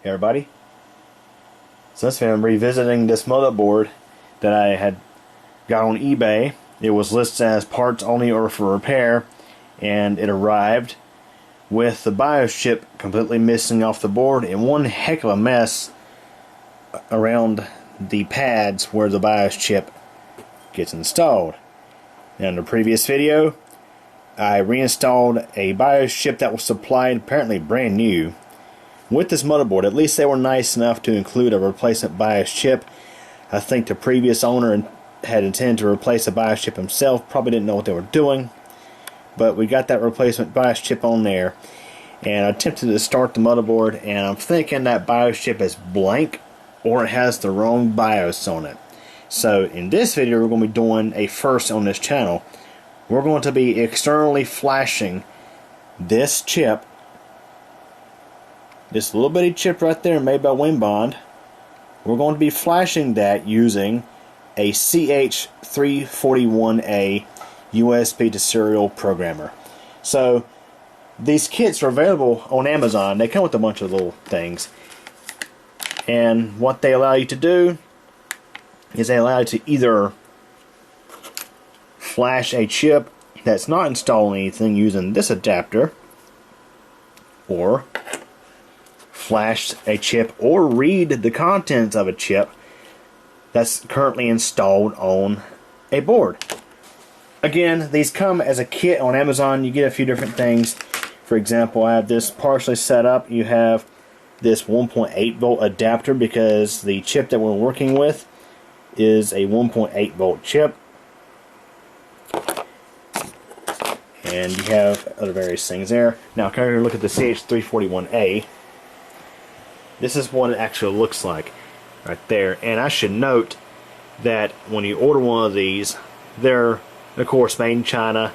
Hey everybody. So this time I'm revisiting this motherboard that I had got on eBay. It was listed as parts only or for repair, and it arrived with the BIOS chip completely missing off the board and one heck of a mess around the pads where the BIOS chip gets installed. Now, in the previous video, I reinstalled a BIOS chip that was supplied apparently brand new with this motherboard. At least they were nice enough to include a replacement BIOS chip. I think the previous owner had intended to replace the BIOS chip himself, probably didn't know what they were doing, but we got that replacement BIOS chip on there, and I attempted to start the motherboard, and I'm thinking that BIOS chip is blank or it has the wrong BIOS on it. So in this video we're going to be doing a first on this channel. We're going to be externally flashing this chip, this little bitty chip right there made by Winbond. We're going to be flashing that using a CH341A USB to serial programmer. So these kits are available on Amazon. They come with a bunch of little things, and what they allow you to do is they allow you to either flash a chip that's not installing anything using this adapter, or flash a chip or read the contents of a chip that's currently installed on a board. Again, these come as a kit on Amazon. You get a few different things. For example, I have this partially set up. You have this 1.8 volt adapter because the chip that we're working with is a 1.8 volt chip. And you have other various things there. Now, come here and look at the CH341A. This is what it actually looks like right there. And I should note that when you order one of these, they're of course made in China.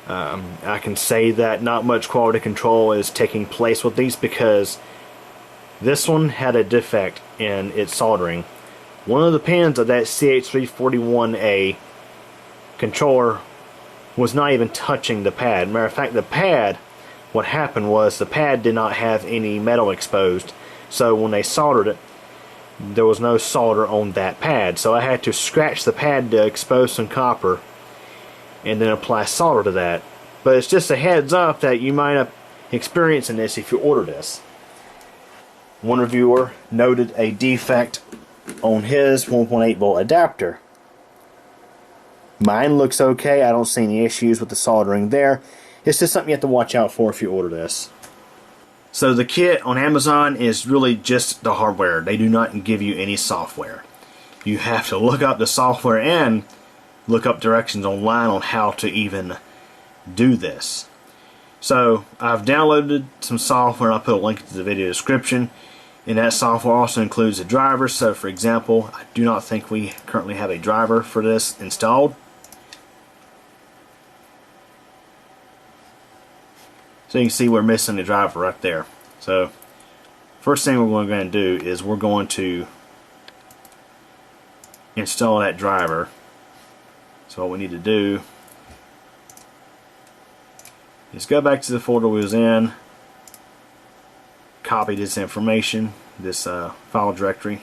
I can say that not much quality control is taking place with these because this one had a defect in its soldering. One of the pins of that CH341A controller was not even touching the pad. Matter of fact, the pad, what happened was the pad did not have any metal exposed. So when they soldered it, there was no solder on that pad. So I had to scratch the pad to expose some copper and then apply solder to that. But it's just a heads up that you might have experiencing this if you order this. One reviewer noted a defect on his 1.8 volt adapter. Mine looks okay. I don't see any issues with the soldering there. It's just something you have to watch out for if you order this. So the kit on Amazon is really just the hardware. They do not give you any software. You have to look up the software and look up directions online on how to even do this. So I've downloaded some software, and I'll put a link to the video description. And that software also includes a driver. So for example, I do not think we currently have a driver for this installed. So you can see we're missing the driver right there. So first thing we're going to do is we're going to install that driver. So what we need to do is go back to the folder we was in, copy this information, this file directory,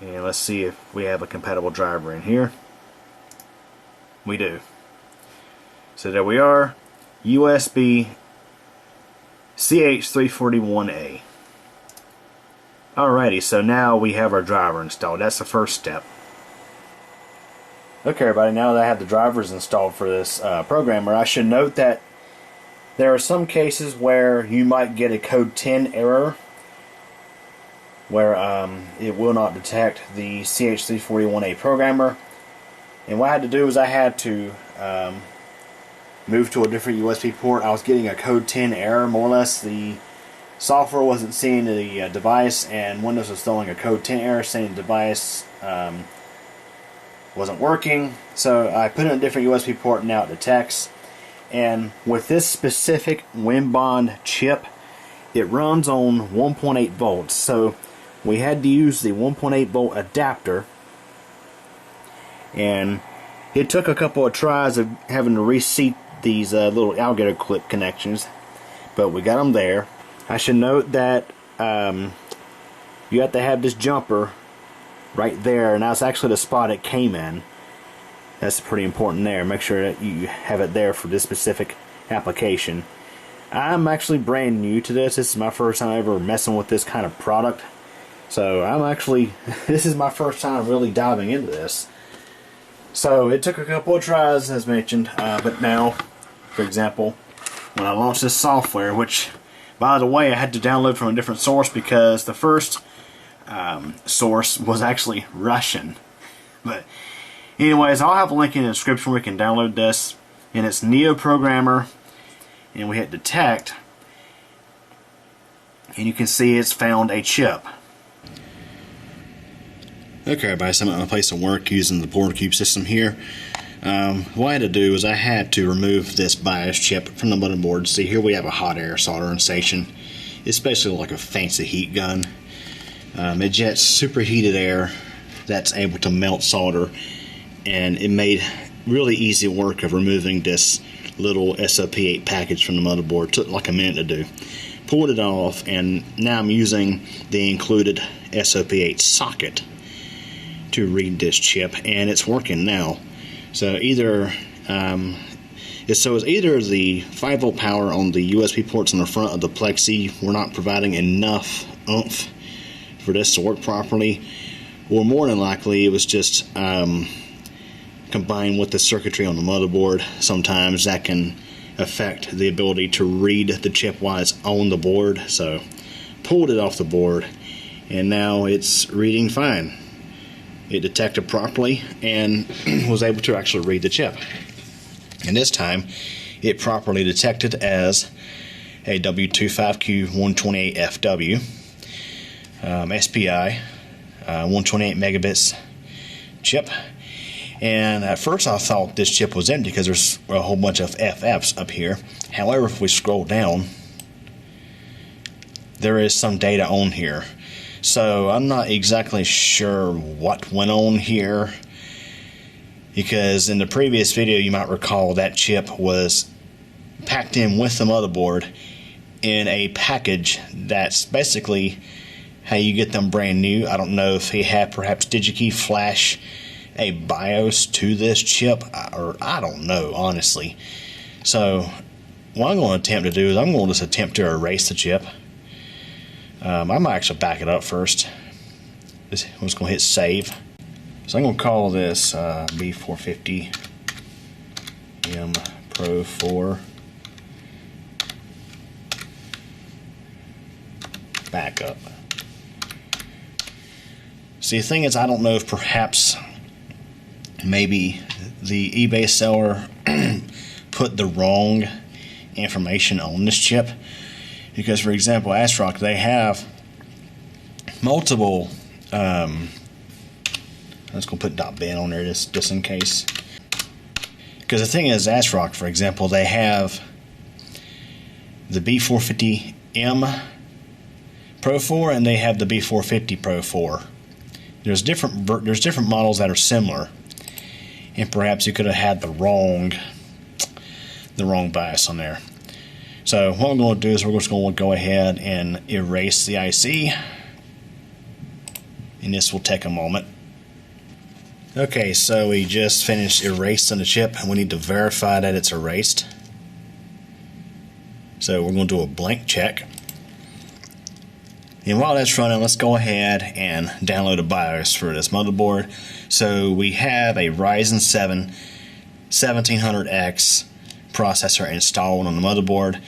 and let's see if we have a compatible driver in here. We do. So there we are, USB CH341A. Alrighty, so now we have our driver installed. That's the first step. Okay everybody, now that I have the drivers installed for this programmer, I should note that there are some cases where you might get a code 10 error where it will not detect the CH341A programmer. And what I had to do is I had to move to a different USB port. I was getting a code 10 error, more or less. The software wasn't seeing the device, and Windows was throwing a code 10 error saying the device wasn't working. So I put in a different USB port, and now it detects. And with this specific Winbond chip, it runs on 1.8 volts. So we had to use the 1.8 volt adapter, and it took a couple of tries of having to reseat these little alligator clip connections, but we got them there. I should note that you have to have this jumper right there, and that's actually the spot it came in. That's pretty important there. Make sure that you have it there for this specific application. I'm actually brand new to this. This is my first time ever messing with this kind of product. So this is my first time really diving into this. So it took a couple of tries, as mentioned, but now, for example, when I launched this software, which, by the way, I had to download from a different source because the first source was actually Russian. But anyways, I'll have a link in the description where you can download this, and it's Neoprogrammer, and we hit detect, and you can see it's found a chip. Okay, everybody, so I'm at my place of work using the board cube system here. What I had to do is I had to remove this BIOS chip from the motherboard. See, here we have a hot air soldering station. It's basically like a fancy heat gun. It jets superheated air that's able to melt solder, and it made really easy work of removing this little SOP8 package from the motherboard. It took like a minute to do. Pulled it off, and now I'm using the included SOP8 socket to read this chip, and it's working now. So either it's either the 5-volt power on the USB ports on the front of the Plexi were not providing enough oomph for this to work properly, or more than likely it was just combined with the circuitry on the motherboard. Sometimes that can affect the ability to read the chip while it's on the board. So pulled it off the board, and now it's reading fine. It detected properly and was able to actually read the chip. And this time it properly detected as a W25Q128FW SPI 128 megabits chip. And at first I thought this chip was empty because there's a whole bunch of FFs up here. However, if we scroll down, there is some data on here. So I'm not exactly sure what went on here, because in the previous video you might recall that chip was packed in with the motherboard in a package that's basically how you get them brand new. I don't know if he had perhaps DigiKey flash a BIOS to this chip, or I don't know, honestly. So what I'm going to attempt to do is I'm going to just attempt to erase the chip. I might actually back it up first. I'm just going to hit save. So I'm going to call this B450 M Pro 4 backup. See, the thing is, I don't know if perhaps maybe the eBay seller put the wrong information on this chip. Because, for example, ASRock, they have multiple, I'm just going to put .bin on there just in case. Because the thing is, ASRock, for example, they have the B450M Pro 4 and they have the B450 Pro 4. There's different models that are similar, and perhaps you could have had the wrong BIOS on there. So what I'm going to do is we're just going to go ahead and erase the IC, and this will take a moment. Okay, so we just finished erasing the chip, and we need to verify that it's erased. So we're going to do a blank check. And while that's running, let's go ahead and download a BIOS for this motherboard. So we have a Ryzen 7 1700X processor installed on the motherboard.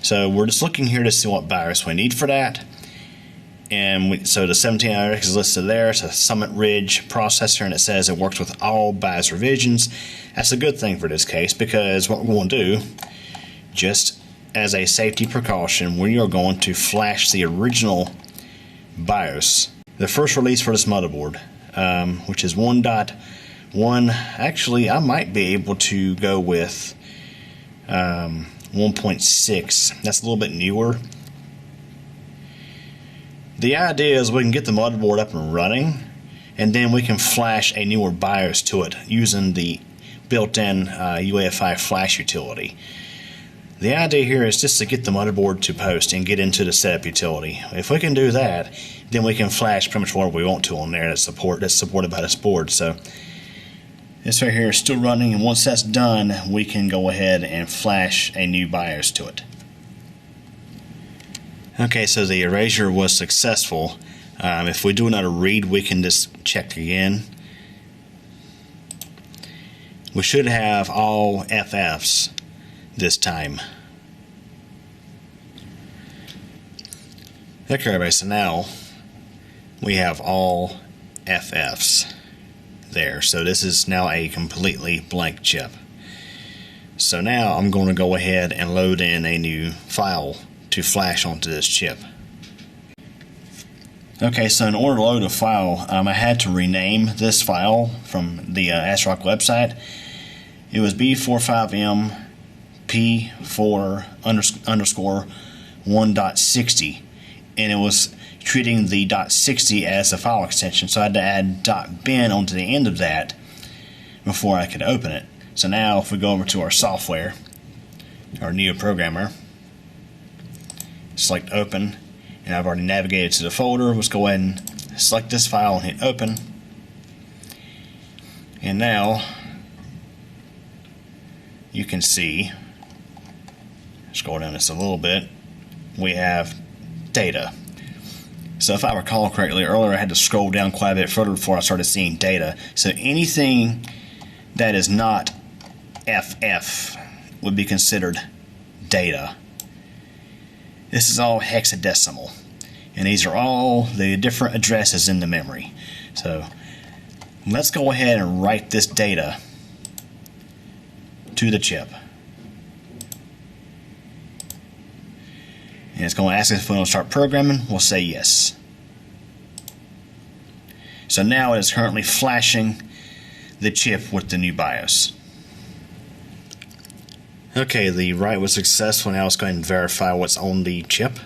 So we're just looking here to see what BIOS we need for that. And so the 1700X is listed there. It's a Summit Ridge processor, and it says it works with all BIOS revisions. That's a good thing for this case, because what we're going to do, just as a safety precaution, we are going to flash the original BIOS, the first release for this motherboard, which is 1.1. Actually, I might be able to go with 1.6. That's a little bit newer. The idea is we can get the motherboard up and running, and then we can flash a newer BIOS to it using the built-in UEFI flash utility. The idea here is just to get the motherboard to post and get into the setup utility. If we can do that, then we can flash pretty much whatever we want to on there that's supported by this board. So this right here is still running, and once that's done, we can go ahead and flash a new BIOS to it. Okay, so the erasure was successful. If we do another read, we can just check again. We should have all FFs this time. Okay, everybody, so now we have all FFs there. So this is now a completely blank chip. So now I'm going to go ahead and load in a new file to flash onto this chip. Okay, so in order to load a file, I had to rename this file from the ASRock website. It was B45M P4 underscore 1.60, and it was treating the .60 as a file extension, so I had to add .bin onto the end of that before I could open it. So now if we go over to our software, our Neoprogrammer, select open, and I've already navigated to the folder. Let's go ahead and select this file and hit open. And now you can see, scroll down just a little bit, we have data. So if I recall correctly, earlier I had to scroll down quite a bit further before I started seeing data. So anything that is not FF would be considered data. This is all hexadecimal, and these are all the different addresses in the memory. So let's go ahead and write this data to the chip. And it's going to ask us if we want to start programming. We'll say yes. So now it is currently flashing the chip with the new BIOS. Okay, the write was successful. Now let's go ahead and verify what's on the chip.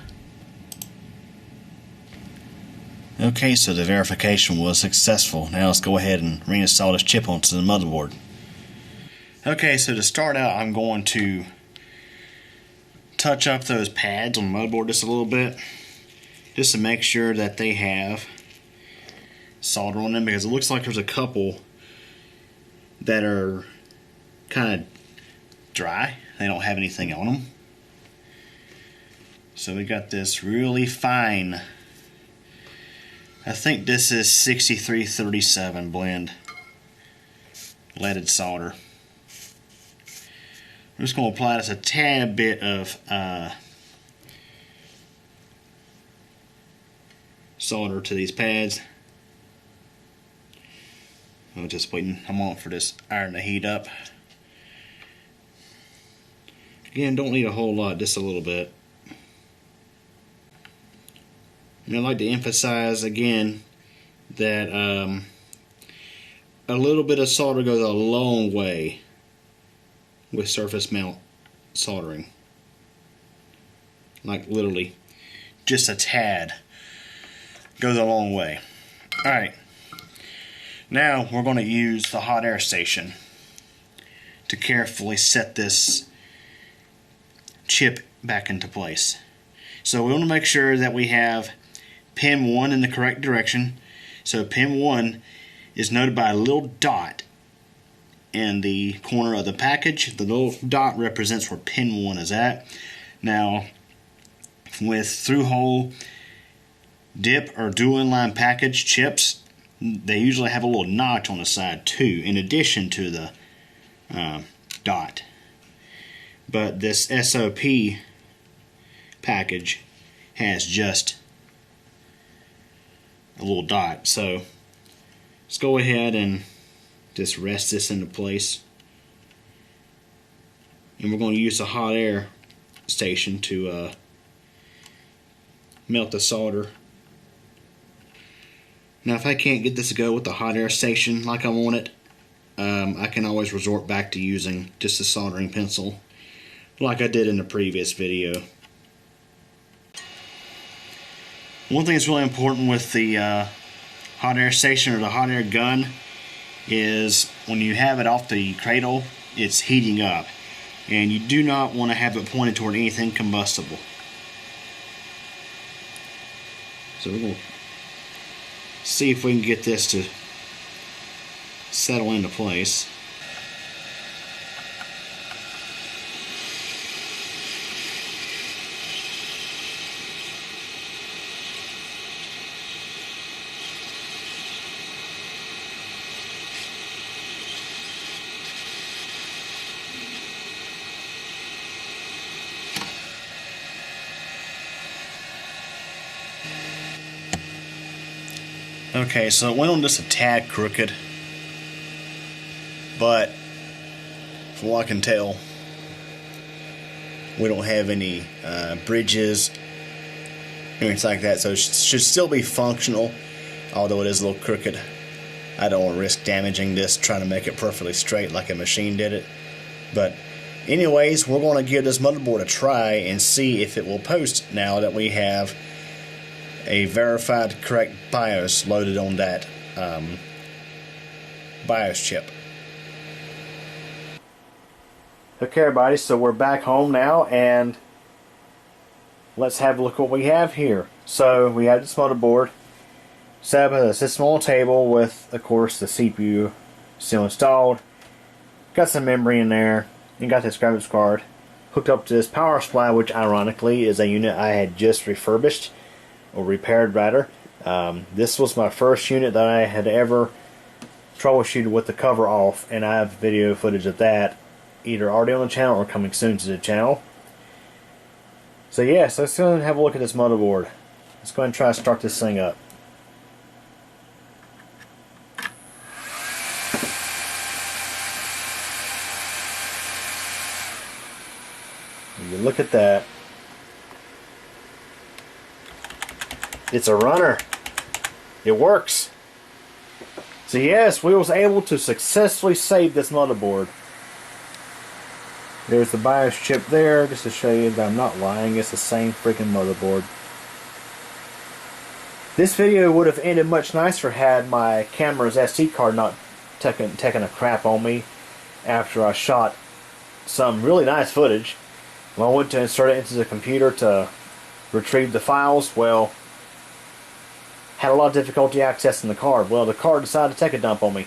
Okay, so the verification was successful. Now let's go ahead and reinstall this chip onto the motherboard. Okay, so to start out, I'm going to touch up those pads on the motherboard just a little bit, just to make sure that they have solder on them, because it looks like there's a couple that are kind of dry. They don't have anything on them. So we got this really fine, I think this is 6337 blend leaded solder. I'm just going to apply just a tad bit of solder to these pads. I'm just waiting a moment for this iron to heat up. Again, don't need a whole lot, just a little bit. And I'd like to emphasize again that a little bit of solder goes a long way with surface mount soldering. Like literally just a tad goes a long way. Alright, now we're going to use the hot air station to carefully set this chip back into place. So we want to make sure that we have pin 1 in the correct direction. So pin 1 is noted by a little dot in the corner of the package. The little dot represents where pin 1 is at. Now with through-hole dip or dual inline package chips, they usually have a little notch on the side too, in addition to the dot. But this SOP package has just a little dot. So let's go ahead and just rest this into place. And we're going to use the hot air station to melt the solder. Now if I can't get this to go with the hot air station like I want it, I can always resort back to using just a soldering pencil like I did in the previous video. One thing that's really important with the hot air station or the hot air gun is when you have it off the cradle, it's heating up, and you do not want to have it pointed toward anything combustible. So we're going to see if we can get this to settle into place. Okay, so it went on just a tad crooked, but from what I can tell, we don't have any bridges, anything like that, so it should still be functional, although it is a little crooked. I don't want to risk damaging this trying to make it perfectly straight like a machine did it. But anyways, we're going to give this motherboard a try and see if it will post now that we have a verified correct BIOS loaded on that BIOS chip. Okay everybody, so we're back home now, and let's have a look what we have here. So we have this motherboard set up at a system on a table with, of course, the CPU still installed. Got some memory in there, and got this graphics card hooked up to this power supply, which ironically is a unit I had just refurbished, or repaired rather. This was my first unit that I had ever troubleshooted with the cover off, and I have video footage of that either already on the channel or coming soon to the channel. So yes, let's go and have a look at this motherboard. Let's go ahead and try to start this thing up. You look at that. It's a runner. It works. So yes, we was able to successfully save this motherboard. There's the BIOS chip there, just to show you that I'm not lying. It's the same freaking motherboard. This video would have ended much nicer had my camera's SD card not taken a crap on me after I shot some really nice footage. When I went to insert it into the computer to retrieve the files, well, had a lot of difficulty accessing the card. Well, the card decided to take a dump on me.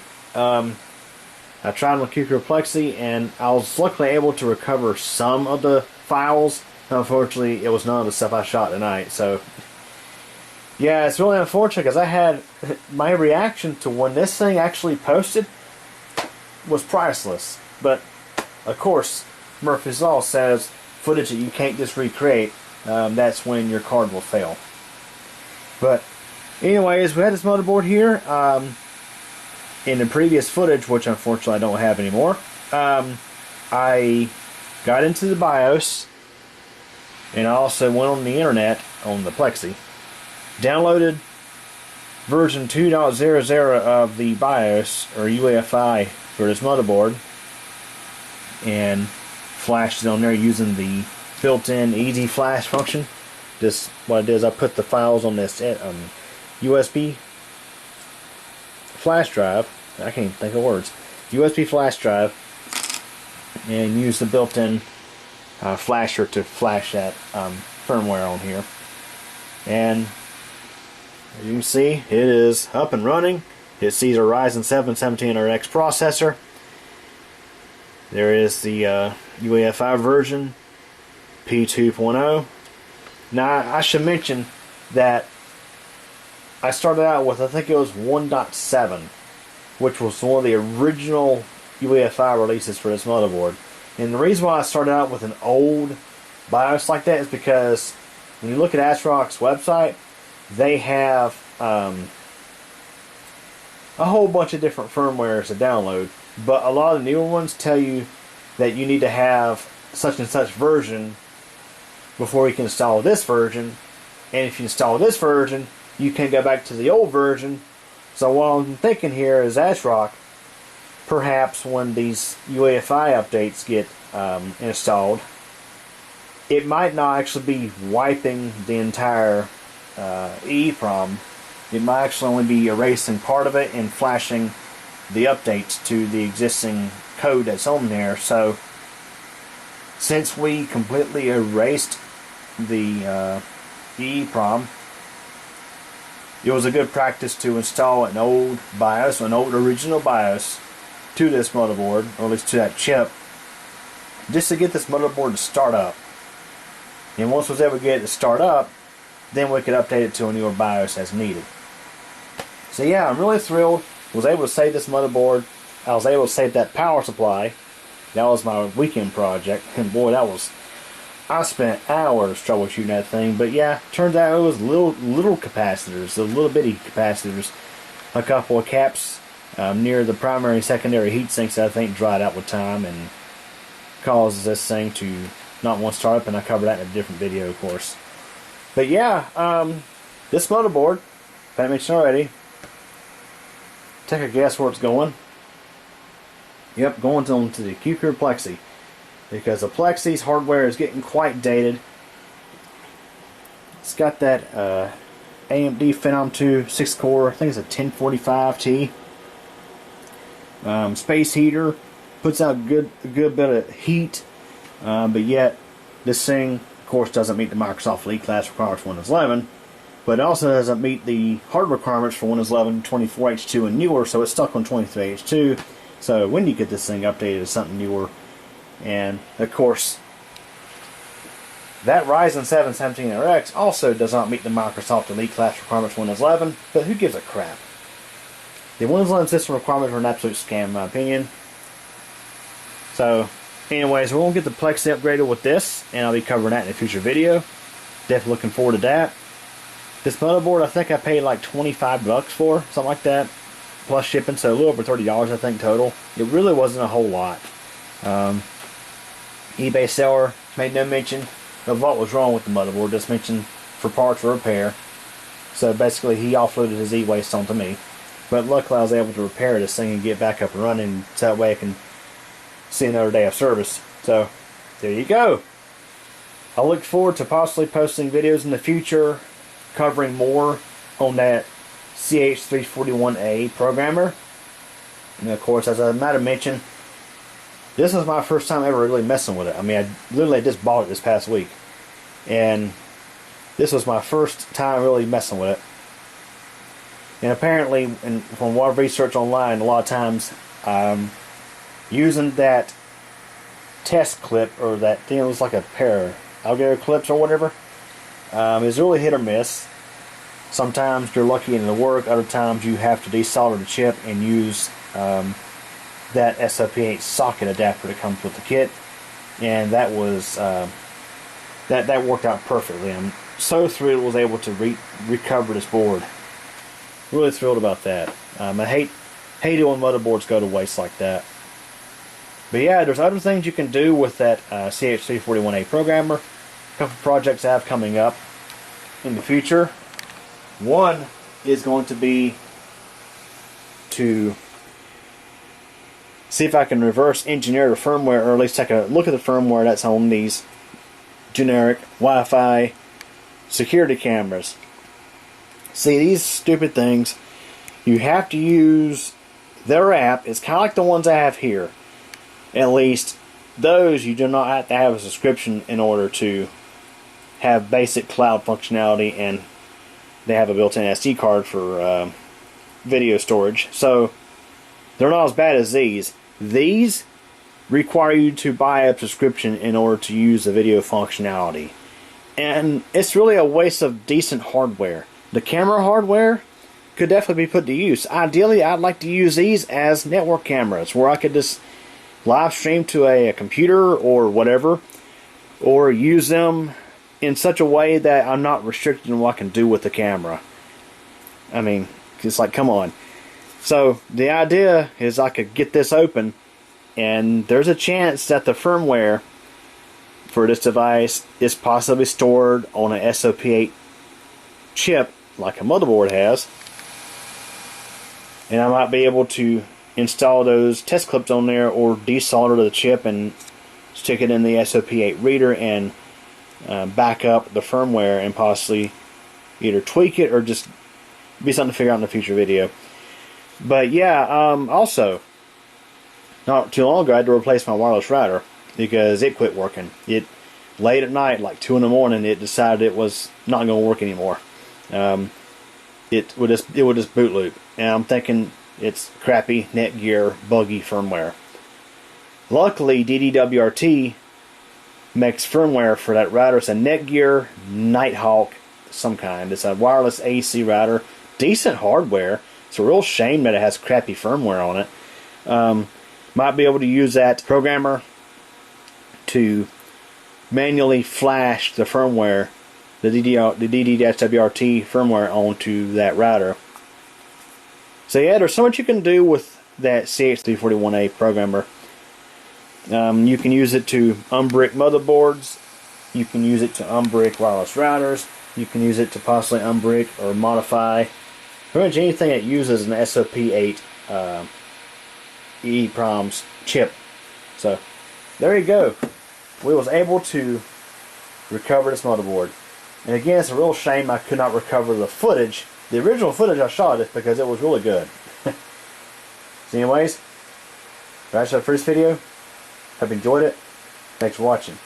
I tried with Perplexity, and I was luckily able to recover some of the files. Unfortunately, it was none of the stuff I shot tonight. So, yeah, it's really unfortunate because I had my reaction to when this thing actually posted was priceless. But, of course, Murphy's Law says footage that you can't just recreate, that's when your card will fail. But anyways, we had this motherboard here. In the previous footage, which unfortunately I don't have anymore, I got into the BIOS, and I also went on the internet on the Plexi, downloaded version 2.00 of the BIOS or UEFI for this motherboard, and flashed it on there using the built-in easy flash function. Just what I did is I put the files on this USB flash drive. I can't even think of words. USB flash drive, and use the built-in flasher to flash that firmware on here. And as you can see, it is up and running. It sees a Ryzen 7 1700X processor. There is the UEFI version P2.0. Now I should mention that I started out with, I think it was 1.7, which was one of the original UEFI releases for this motherboard. And the reason why I started out with an old BIOS like that is because when you look at ASRock's website, they have a whole bunch of different firmwares to download, but a lot of the newer ones tell you that you need to have such and such version before you can install this version, and if you install this version, you can go back to the old version. So what I'm thinking here is ASRock, perhaps when these UEFI updates get installed, it might not actually be wiping the entire EEPROM. It might actually only be erasing part of it and flashing the updates to the existing code that's on there. So since we completely erased the EEPROM, it was a good practice to install an old BIOS, an old original BIOS, to this motherboard, or at least to that chip, just to get this motherboard to start up. And once we was able to get it to start up, then we could update it to a newer BIOS as needed. So yeah, I'm really thrilled. Was able to save this motherboard. I was able to save that power supply. That was my weekend project, and boy, I spent hours troubleshooting that thing. But yeah, turns out it was little capacitors, the little bitty capacitors, a couple of caps near the primary and secondary heat sinks that I think dried out with time and causes this thing to not want to start up, and I covered that in a different video, of course. But yeah, this motherboard, if I haven't mentioned already, take a guess where it's going. Yep, going on to the Q-Pure Plexi, because the Plexi's hardware is getting quite dated. It's got that AMD Phenom 2 6-core, I think it's a 1045T space heater, puts out a good bit of heat, but yet this thing, of course, doesn't meet the Microsoft Elite class requirements for Windows 11, but it also doesn't meet the hardware requirements for Windows 11 24H2 and newer, so it's stuck on 23H2. So when you get this thing updated to something newer, and of course that Ryzen 7 1700X also does not meet the Microsoft Elite class requirements for Windows 11, but who gives a crap? The Windows 11 system requirements are an absolute scam in my opinion. So anyways, we're going to get the Plexi upgraded with this, and I'll be covering that in a future video. Definitely looking forward to that. This motherboard I think I paid like 25 bucks for, something like that, plus shipping, so a little over $30 I think total. It really wasn't a whole lot. eBay seller made no mention of what was wrong with the motherboard, just mentioned for parts or repair. So basically he offloaded his e-waste onto me. But luckily I was able to repair this thing and get back up and running, so that way I can see another day of service. So there you go. I look forward to possibly posting videos in the future covering more on that CH341A programmer. And of course, as I might have mentioned, this is my first time ever really messing with it. I mean, I literally just bought it this past week, and this was my first time really messing with it. And apparently, and from what I've researched online, a lot of times using that test clip, or that thing that looks like a pair of alligator clips or whatever, is really hit or miss. Sometimes you're lucky and it'll work, other times you have to desolder the chip and use that SOP8 socket adapter that comes with the kit, and that was that worked out perfectly. I'm so thrilled I was able to recover this board. Really thrilled about that. I hate it when motherboards go to waste like that. But yeah, there's other things you can do with that CH341A programmer. A couple projects I have coming up in the future. One is going to be to see if I can reverse engineer the firmware, or at least take a look at the firmware that's on these generic Wi-Fi security cameras. See, these stupid things, you have to use their app. It's kind of like the ones I have here. At least those you do not have to have a subscription in order to have basic cloud functionality, and they have a built-in SD card for video storage. So they're not as bad as these. These require you to buy a subscription in order to use the video functionality, and it's really a waste of decent hardware. The camera hardware could definitely be put to use. Ideally, I'd like to use these as network cameras, where I could just live stream to a computer or whatever, or use them in such a way that I'm not restricted in what I can do with the camera. I mean, it's like, come on. So the idea is I could get this open, and there's a chance that the firmware for this device is possibly stored on an SOP8 chip like a motherboard has, and I might be able to install those test clips on there, or desolder the chip and stick it in the SOP8 reader and back up the firmware, and possibly either tweak it or just be something to figure out in a future video. But yeah, also, not too long ago, I had to replace my wireless router because it quit working. It late at night, like 2 in the morning, it decided it was not going to work anymore. It would just boot loop, and I'm thinking it's crappy Netgear buggy firmware. Luckily, DDWRT makes firmware for that router. It's a Netgear Nighthawk, some kind. It's a wireless AC router, decent hardware. It's a real shame that it has crappy firmware on it. Might be able to use that programmer to manually flash the firmware, the DD-WRT firmware onto that router. So yeah, there's so much you can do with that CH341A programmer. You can use it to unbrick motherboards. You can use it to unbrick wireless routers. You can use it to possibly unbrick or modify pretty much anything that uses an SOP8 EEPROM chip. So there you go. We was able to recover this motherboard. And again, it's a real shame I could not recover the footage. The original footage I shot it because it was really good. So anyways, that's it for this video. Hope you enjoyed it. Thanks for watching.